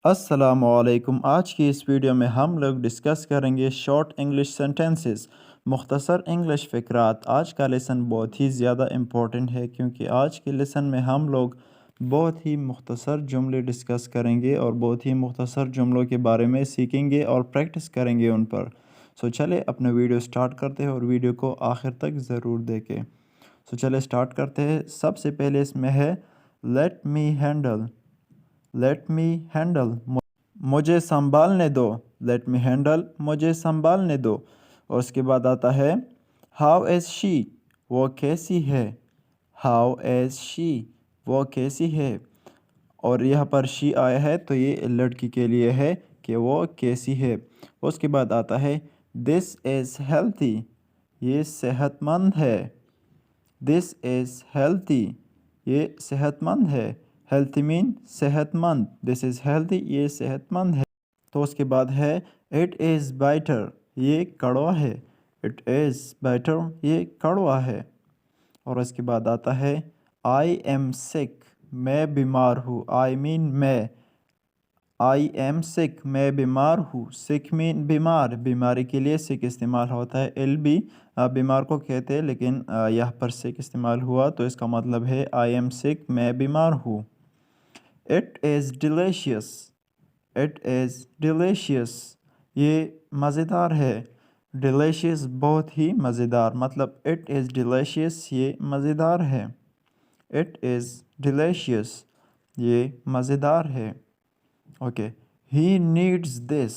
अस्सलामुअलैकुम। आज की इस वीडियो में हम लोग डिस्कस करेंगे शॉर्ट इंग्लिश सेंटेंसेस, मुख्तसर इंग्लिश फ़िक्रात। आज का लेसन बहुत ही ज़्यादा इम्पोर्टेंट है क्योंकि आज के लेसन में हम लोग बहुत ही मुख्तसर जुमले डिस्कस करेंगे और बहुत ही मुख्तसर जुमलों के बारे में सीखेंगे और प्रैक्टिस करेंगे उन पर। चले अपना वीडियो स्टार्ट करते हैं और वीडियो को आखिर तक ज़रूर देखें। चले स्टार्ट करते हैं। सबसे पहले इसमें है let me handle. Let me handle, मुझे संभालने दो। लेट मी हैंडल, मुझे संभालने दो। और उसके बाद आता है हाउ इज़ शी, वो कैसी है। हाउ इज़ शी, वो कैसी है। और यहाँ पर शी आया है तो ये लड़की के लिए है कि वो कैसी है। उसके बाद आता है दिस इज़ हेल्थी, ये सेहतमंद है। दिस इज़ हेल्थी, ये सेहतमंद है। हेल्थी मीन सेहतमंद। दिस इज़ हेल्थी, ये सेहतमंद है। तो उसके बाद है इट इज़ बेटर, ये कड़वा है। इट इज़ बेटर, ये कड़वा है। और उसके बाद आता है आई एम सिक, मैं बीमार हूँ। आई मीन मैं। आई एम सिक, मैं बीमार हूँ। सिक मीन बीमार, बीमारी के लिए सिक इस्तेमाल होता है। एल भी बीमार को कहते हैं, लेकिन यहाँ पर सिक इस्तेमाल हुआ तो इसका मतलब है आई एम सिक, मैं बीमार हूँ। It is delicious, it is delicious, ये मज़ेदार है। डिलीशियस बहुत ही मज़ेदार, मतलब इट इज़ डिलीशियस, ये मज़ेदार है। इट इज़ डिलीशियस, ये मज़ेदार है। ओके, ही नीड्स दिस,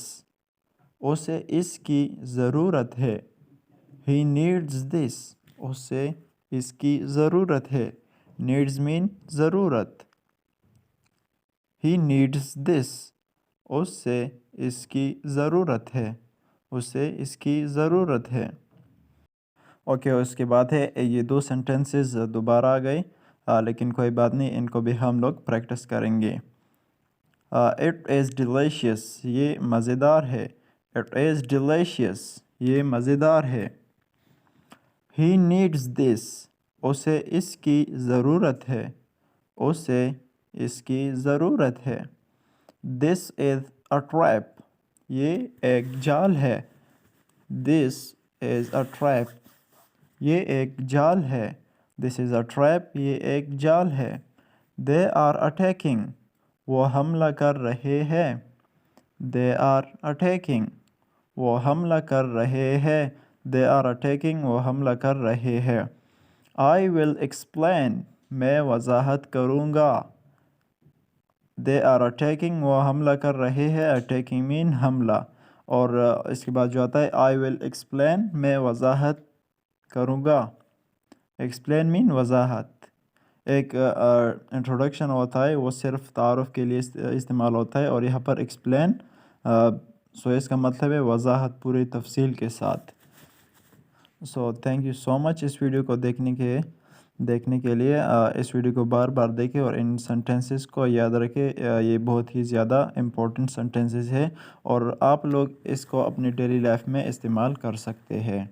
उसे इसकी ज़रूरत है। ही नीड्स दिस, उसे इसकी ज़रूरत है। नीड्स मीन ज़रूरत। ही नीड्स दिस, उससे इसकी ज़रूरत है। उसे इसकी ज़रूरत है। ओके, उसके बाद है ये दो सेंटेंसेस दोबारा आ गए, लेकिन कोई बात नहीं, इनको भी हम लोग प्रैक्टिस करेंगे। इट इज़ डिलीशियस, ये मज़ेदार है। इट इज़ डिलीशियस, ये मज़ेदार है। ही नीड्स दिस, उसे इसकी ज़रूरत है। उसे इसकी ज़रूरत है। दिस इज़ अ ट्रैप, ये एक जाल है। दिस इज़ अ ट्रैप, ये एक जाल है। दिस इज़ अ ट्रैप, ये एक जाल है। दे आर अटैकिंग, वो हमला कर रहे हैं। दे आर अटैकिंग, वो हमला कर रहे हैं। दे आर अटैकिंग, वो हमला कर रहे हैं। आई विल एक्सप्लेन, मैं वजाहत करूँगा। दे आर अटैकिंग, वो हमला कर रहे हैं। अटैकिंग मीन हमला। और इसके बाद जो आता है आई विल एक्सप्लेन, मैं वजाहत करूँगा। एक्सप्लेन मीन वजाहत। एक इंट्रोडक्शन होता है, वो सिर्फ तारुफ के लिए इस्तेमाल होता है, और यहाँ पर एक्सप्लेन सो इसका मतलब है वजाहत पूरी तफसील के साथ। So thank you so much इस वीडियो को देखने के लिए। इस वीडियो को बार बार देखें और इन सेंटेंसेस को याद रखें। ये बहुत ही ज़्यादा इम्पोर्टेंट सेंटेंसेस है और आप लोग इसको अपनी डेली लाइफ में इस्तेमाल कर सकते हैं।